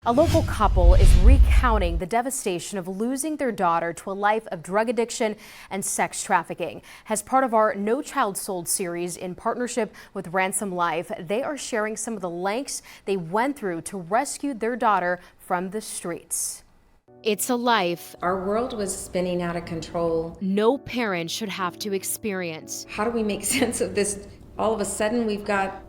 A local couple is recounting the devastation of losing their daughter to a life of drug addiction and sex trafficking. As part of our No Child Sold series in partnership with Ransomed Life, they are sharing some of the lengths they went through to rescue their daughter from the streets. It's a life our world was spinning out of control. No parent should have to experience. How do we make sense of this? All of a sudden we've got,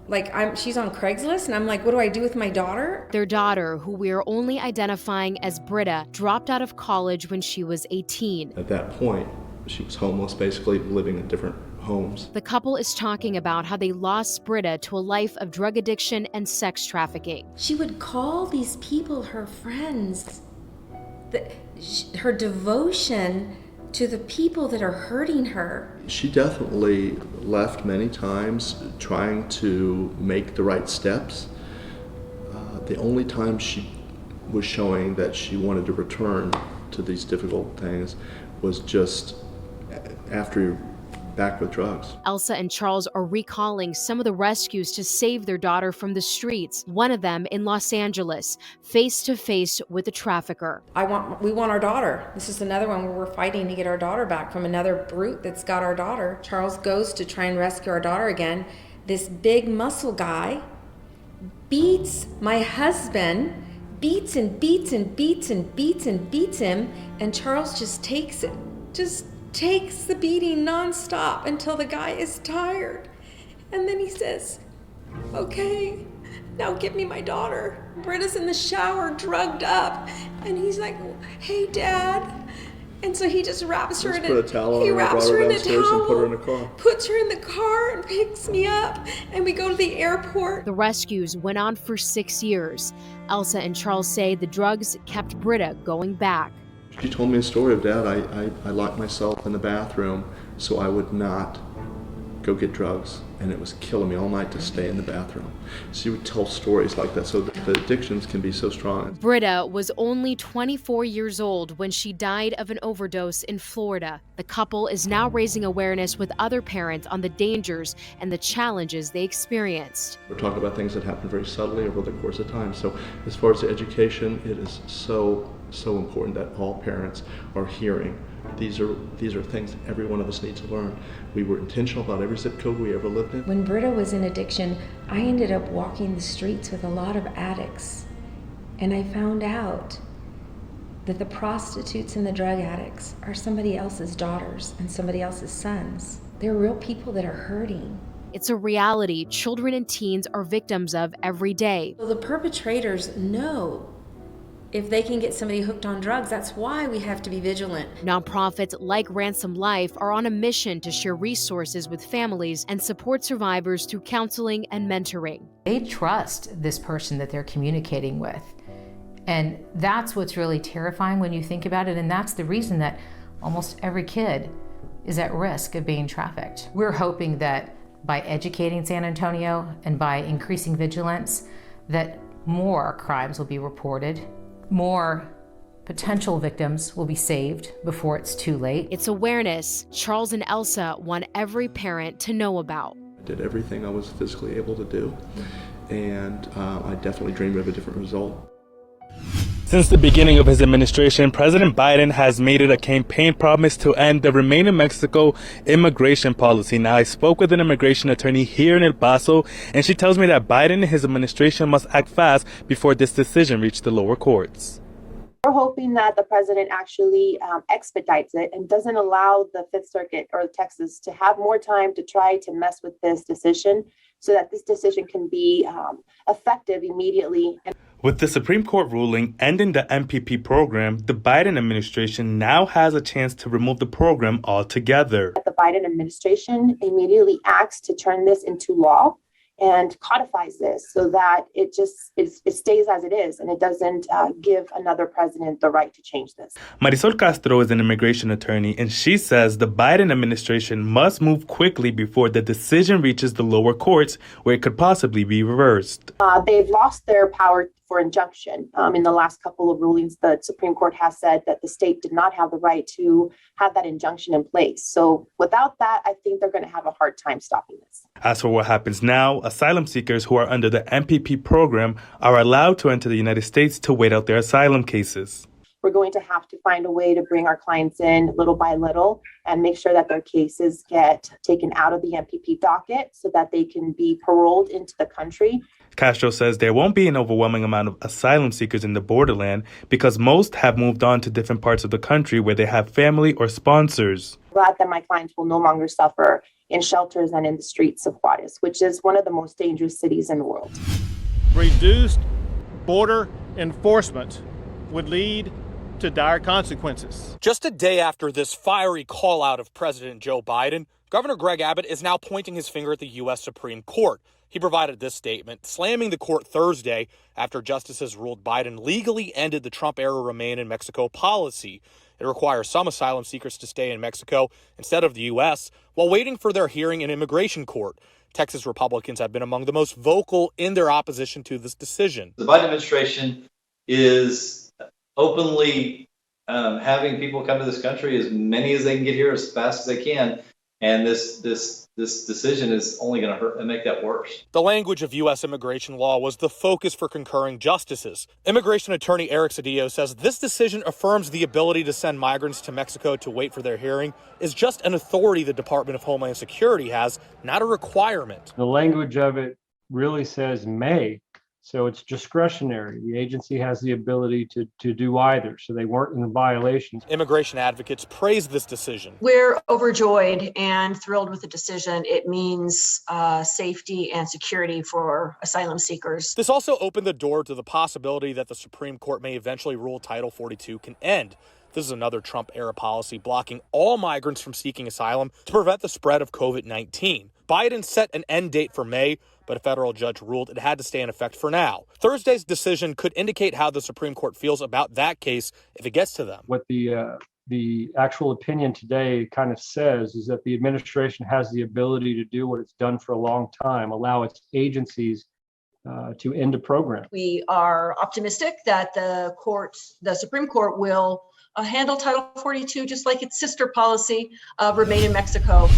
she's on Craigslist and I'm like, what do I do with my daughter? Their daughter, who we are only identifying as Britta, dropped out of college when she was 18. At that point, she was homeless, basically living in different homes. The couple is talking about how they lost Britta to a life of drug addiction and sex trafficking. She would call these people her friends. Her devotion to the people that are hurting her. She definitely left many times trying to make the right steps. The only time she was showing that she wanted to return to these difficult things was just after back with drugs. Elsa and Charles are recalling some of the rescues to save their daughter from the streets. One of them in Los Angeles, face to face with a trafficker. We want our daughter. This is another one where we're fighting to get our daughter back from another brute that's got our daughter. Charles goes to try and rescue our daughter again. This big muscle guy beats my husband, beats and beats and beats and beats and beats him, and Charles just takes it. Takes the beating nonstop until the guy is tired. And then he says, okay, now give me my daughter. Britta's in the shower, drugged up. And he's like, hey, Dad. And so he just wraps her in a towel, puts her in the car and picks me up. And we go to the airport. The rescues went on for 6 years. Elsa and Charles say the drugs kept Britta going back. She told me a story of, Dad, I locked myself in the bathroom so I would not go get drugs, and it was killing me all night to stay in the bathroom. She would tell stories like that, so the addictions can be so strong. Britta was only 24 years old when she died of an overdose in Florida. The couple is now raising awareness with other parents on the dangers and the challenges they experienced. We're talking about things that happen very subtly over the course of time. So as far as the education, it is so important that all parents are hearing. These are things every one of us needs to learn. We were intentional about every zip code we ever lived in. When Britta was in addiction, I ended up walking the streets with a lot of addicts. And I found out that the prostitutes and the drug addicts are somebody else's daughters and somebody else's sons. They're real people that are hurting. It's a reality children and teens are victims of every day. So the perpetrators know if they can get somebody hooked on drugs, that's why we have to be vigilant. Nonprofits like Ransomed Life are on a mission to share resources with families and support survivors through counseling and mentoring. They trust this person that they're communicating with. And that's what's really terrifying when you think about it. And that's the reason that almost every kid is at risk of being trafficked. We're hoping that by educating San Antonio and by increasing vigilance, that more crimes will be reported. More potential victims will be saved before it's too late. It's awareness Charles and Elsa want every parent to know about. I did everything I was physically able to do, and I definitely dreamed of a different result. Since the beginning of his administration, President Biden has made it a campaign promise to end the Remain in Mexico immigration policy. Now, I spoke with an immigration attorney here in El Paso, and she tells me that Biden and his administration must act fast before this decision reaches the lower courts. We're hoping that the president actually expedites it and doesn't allow the Fifth Circuit or Texas to have more time to try to mess with this decision so that this decision can be effective immediately. With the Supreme Court ruling ending the MPP program, the Biden administration now has a chance to remove the program altogether. The Biden administration immediately acts to turn this into law and codifies this so that it stays as it is and it doesn't give another president the right to change this. Marisol Castro is an immigration attorney, and she says the Biden administration must move quickly before the decision reaches the lower courts where it could possibly be reversed. They've lost their power for injunction. In the last couple of rulings, the Supreme Court has said that the state did not have the right to have that injunction in place. So without that, I think they're going to have a hard time stopping this. As for what happens now, asylum seekers who are under the MPP program are allowed to enter the United States to wait out their asylum cases. We're going to have to find a way to bring our clients in little by little and make sure that their cases get taken out of the MPP docket so that they can be paroled into the country. Castro says there won't be an overwhelming amount of asylum seekers in the borderland because most have moved on to different parts of the country where they have family or sponsors. Glad that my clients will no longer suffer in shelters and in the streets of Juarez, which is one of the most dangerous cities in the world. Reduced border enforcement would lead to dire consequences. Just a day after this fiery call out of President Joe Biden, Governor Greg Abbott is now pointing his finger at the U.S. Supreme Court. He provided this statement, slamming the court Thursday after justices ruled Biden legally ended the Trump-era Remain in Mexico policy. It requires some asylum seekers to stay in Mexico instead of the U.S. while waiting for their hearing in immigration court. Texas Republicans have been among the most vocal in their opposition to this decision. The Biden administration is openly having people come to this country, as many as they can get here as fast as they can. And this decision is only going to hurt and make that worse. The language of U.S. immigration law was the focus for concurring justices. Immigration attorney Eric Cedillo says this decision affirms the ability to send migrants to Mexico to wait for their hearing is just an authority the Department of Homeland Security has, not a requirement. The language of it really says may. So it's discretionary. The agency has the ability to do either. So they weren't in violations. Immigration advocates praise this decision. We're overjoyed and thrilled with the decision. It means safety and security for asylum seekers. This also opened the door to the possibility that the Supreme Court may eventually rule Title 42 can end. This is another Trump-era policy blocking all migrants from seeking asylum to prevent the spread of COVID-19. Biden set an end date for May, but a federal judge ruled it had to stay in effect for now. Thursday's decision could indicate how the Supreme Court feels about that case if it gets to them. What the actual opinion today kind of says is that the administration has the ability to do what it's done for a long time, allow its agencies to end a program. We are optimistic that the Supreme Court will handle Title 42 just like its sister policy of Remain in Mexico.